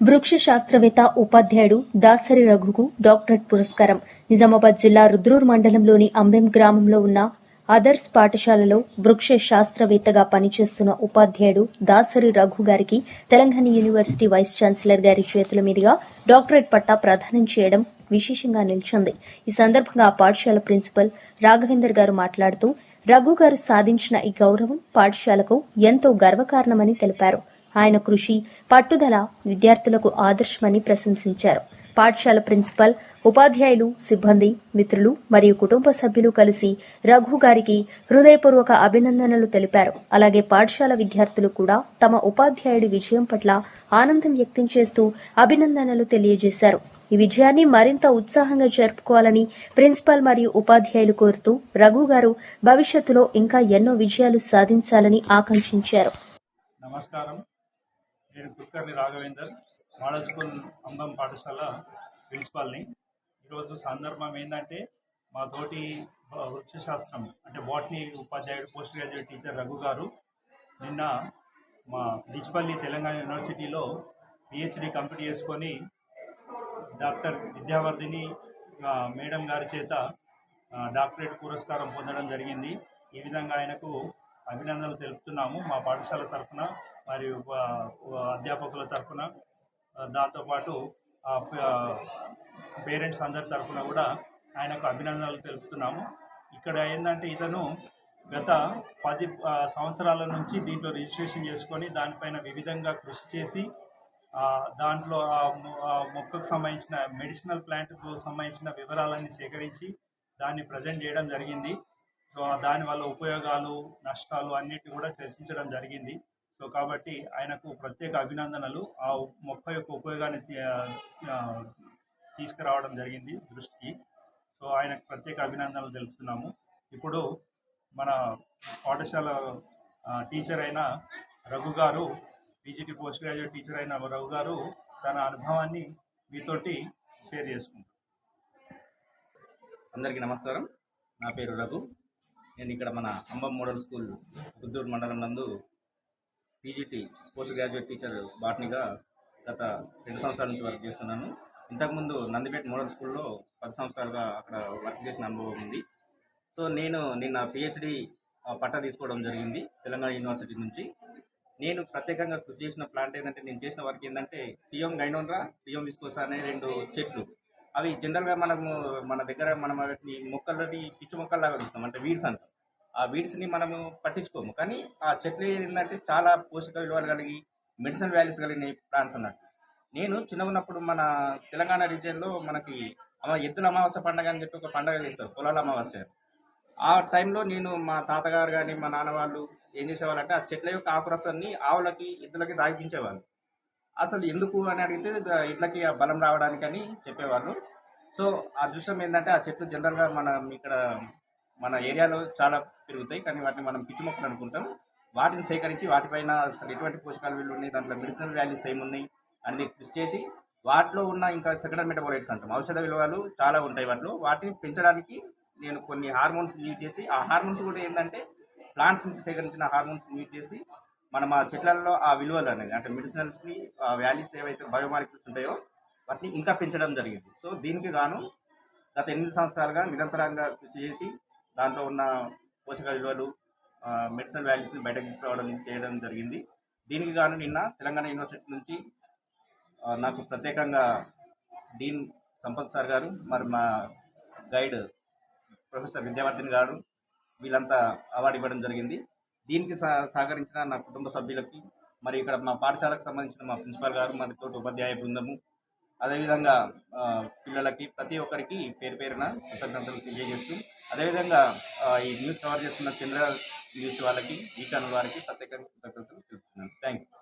వృక్ష శాస్త్రవేత్త ఉపాధ్యాయుడు దాసరి రఘుకు డాక్టరేట్ పురస్కారం. నిజామాబాద్ జిల్లా రుద్రూర్ మండలంలోని అంబెం గ్రామంలో ఉన్న ఆదర్శ్ పాఠశాలలో వృక్ష శాస్త్రవేత్తగా పనిచేస్తున్న ఉపాధ్యాయుడు దాసరి రఘు గారికి తెలంగాణ యూనివర్సిటీ వైస్ ఛాన్సలర్ గారి చేతుల మీదుగా డాక్టరేట్ పట్టా ప్రదానం చేయడం విశేషంగా నిలిచింది. ఈ సందర్భంగా ఆ పాఠశాల ప్రిన్సిపల్ రాఘవేందర్ గారు మాట్లాడుతూ రఘు గారు సాధించిన ఈ గౌరవం పాఠశాలకు ఎంతో గర్వకారణమని తెలిపారు. ఆయన కృషి, పట్టుదల విద్యార్థులకు ఆదర్శమని ప్రశంసించారు. పాఠశాల ప్రిన్సిపల్, ఉపాధ్యాయులు, సిబ్బంది, మిత్రులు మరియు కుటుంబ సభ్యులు కలిసి రఘు గారికి హృదయపూర్వక అభినందనలు తెలిపారు. అలాగే పాఠశాల విద్యార్థులు కూడా తమ ఉపాధ్యాయుడి విజయం పట్ల ఆనందం వ్యక్తం చేస్తూ అభినందనలు తెలియజేశారు. ఈ విజయాన్ని మరింత ఉత్సాహంగా జరుపుకోవాలని ప్రిన్సిపల్ మరియు ఉపాధ్యాయులు కోరుతూ రఘు గారు భవిష్యత్తులో ఇంకా ఎన్నో విజయాలు సాధించాలని ఆకాంక్షించారు. నమస్కారం. నేను కుక్కర్ని రాఘవేందర్, మోడల్ స్కూల్ అంబం పాఠశాల ప్రిన్సిపాల్ని. ఈరోజు సందర్భం ఏంటంటే మా తోటి వృక్షశాస్త్రం అంటే బాటనీ ఉపాధ్యాయుడు పోస్ట్ గ్రాడ్యుయేట్ టీచర్ రఘు గారు నిన్న మా డిచ్పల్లి తెలంగాణ యూనివర్సిటీలో పిహెచ్డి కంప్లీట్ చేసుకొని డాక్టర్ విద్యావర్ధిని మేడం గారి చేత డాక్టరేట్ పురస్కారం పొందడం జరిగింది. ఈ విధంగా ఆయనకు అభినందనలు తెలుపుతున్నాము మా పాఠశాల తరఫున మరియు అధ్యాపకుల తరఫున, దాంతోపాటు పేరెంట్స్ అందరి తరఫున కూడా ఆయనకు అభినందనలు తెలుపుతున్నాము. ఇక్కడ ఏంటంటే ఇతను గత 10 సంవత్సరాల నుంచి దీంట్లో రిజిస్ట్రేషన్ చేసుకొని దానిపైన వివిధంగా కృషి చేసి దాంట్లో మొక్కకు సంబంధించిన మెడిసినల్ ప్లాంట్కు సంబంధించిన వివరాలన్నీ సేకరించి దాన్ని ప్రజెంట్ చేయడం జరిగింది. సో దానివల్ల ఉపయోగాలు, నష్టాలు అన్నిటి కూడా చర్చించడం జరిగింది. సో కాబట్టి ఆయనకు ప్రత్యేక అభినందనలు. ఆ మొక్క యొక్క ఉపయోగాన్ని తీసుకురావడం జరిగింది దృష్టికి. సో ఆయనకు ప్రత్యేక అభినందనలు తెలుపుతున్నాము. ఇప్పుడు మన పాఠశాల టీచర్ అయిన రఘు గారు, పీజీటీ పోస్ట్ గ్రాడ్యుయేట్ టీచర్ అయిన రఘు గారు తన అనుభవాన్ని మీతోటి షేర్ చేసుకుంటారు. అందరికీ నమస్కారం. నా పేరు రఘు. నేను ఇక్కడ మన అంబం మోడల్ స్కూల్ రుద్రూర్ మండలం నందు పీజీటీ పోస్ట్ గ్రాడ్యుయేట్ టీచర్ బాటనీగా గత 2 సంవత్సరాల నుంచి వర్క్ చేస్తున్నాను. ఇంతకుముందు నందిపేట మోడల్ స్కూల్లో 10 సంవత్సరాలుగా అక్కడ వర్క్ చేసిన అనుభవం ఉంది. సో నేను నిన్న పిహెచ్డి పట్టా తీసుకోవడం జరిగింది తెలంగాణ యూనివర్సిటీ నుంచి. నేను ప్రత్యేకంగా కృషి చేసిన ప్లాంట్ ఏంటంటే, నేను చేసిన వర్క్ ఏంటంటే థియోమ్ గైనోన్రా, థియోమ్ విస్కోసా అనే 2 చెట్లు. అవి జనరల్గా మన దగ్గర మనం వాటిని మొక్కలని పిచ్చి మొక్కల్లాగా చూస్తాం, అంటే వీడ్స్ అంటాం. ఆ వీడ్స్ని మనము పట్టించుకోము, కానీ ఆ చెట్లు ఏంటంటే చాలా పోషక విలువలు కలిగి మెడిసినల్ వాల్యూస్ కలిగిన ప్లాంట్స్ అన్నట్టు. నేను చిన్నగా ఉన్నప్పుడు మన తెలంగాణ రీజియన్లో మనకి ఎద్దుల అమావాస్య పండుగ అని చెప్పి ఒక పండుగ చేస్తారు, పొలాల అమావాస్య. ఆ టైంలో నేను మా తాతగారు కానీ మా నాన్న వాళ్ళు ఏం చేసేవాళ్ళంటే ఆ చెట్ల యొక్క ఆకురసాన్ని ఆవులకి, ఎద్దులకి తాగిపించేవాళ్ళు. అసలు ఎందుకు అని అడిగితే ఇట్లకి ఆ బలం రావడానికని చెప్పేవాళ్ళు. సో ఆ దృశ్యం ఏంటంటే, ఆ చెట్లు జనరల్గా మన ఏరియాలో చాలా పెరుగుతాయి, కానీ వాటిని మనం పిచ్చి మొక్కలు అనుకుంటాం. వాటిని సేకరించి వాటిపైన అసలు ఎటువంటి పోషకాలు విలువలు ఉన్నాయి, దాంట్లో మెడిసినల్ వాల్యూస్ ఏమున్నాయి అనేది కృషి చేసి వాటిలో ఉన్న ఇంకా సెకండరీ మెటబాలైట్స్ అంటాం, ఔషధ విలువలు చాలా ఉంటాయి వాటిలో. వాటిని పెంచడానికి నేను కొన్ని హార్మోన్స్ యూజ్ చేసి, ఆ హార్మోన్స్ కూడా ఏంటంటే ప్లాంట్స్ నుంచి సేకరించిన హార్మోన్స్ యూజ్ చేసి మనం ఆ చెట్లలో ఆ విలువలు అనేది అంటే మెడిసినల్కి వాల్యూస్ ఏవైతే బయోమాలిక్యూల్స్ ఉంటాయో వాటిని ఇంకా పెంచడం జరిగింది. సో దీనికి గాను గత 8 సంవత్సరాలుగా నిరంతరంగా కృషి చేసి దాంట్లో ఉన్న పోషక విలువలు, మెడిసినల్ వాల్యూస్ని బయటకు తీసుకురావడం చేయడం జరిగింది. దీనికి గాను నిన్న తెలంగాణ యూనివర్సిటీ నుంచి నాకు ప్రత్యేకంగా డీన్ సంపత్ సార్ గారు, మరి మా గైడ్ ప్రొఫెసర్ విద్యావర్ధిని గారు, వీళ్ళంతా అవార్డు ఇవ్వడం జరిగింది. దీనికి సహకరించిన నా కుటుంబ సభ్యులకి, మరి ఇక్కడ మా పాఠశాలకు సంబంధించిన మా ప్రిన్సిపాల్ గారు, మరి తోటి ఉపాధ్యాయ బృందము, అదేవిధంగా పిల్లలకి ప్రతి ఒక్కరికి పేరు పేరున కృతజ్ఞతలు తెలియజేస్తూ, అదేవిధంగా ఈ న్యూస్ కవర్ చేస్తున్న చంద్ర న్యూస్ వాళ్ళకి, ఈ ఛానల్ వారికి ప్రత్యేకంగా కృతజ్ఞతలు తెలుపుతున్నాను. Thank you.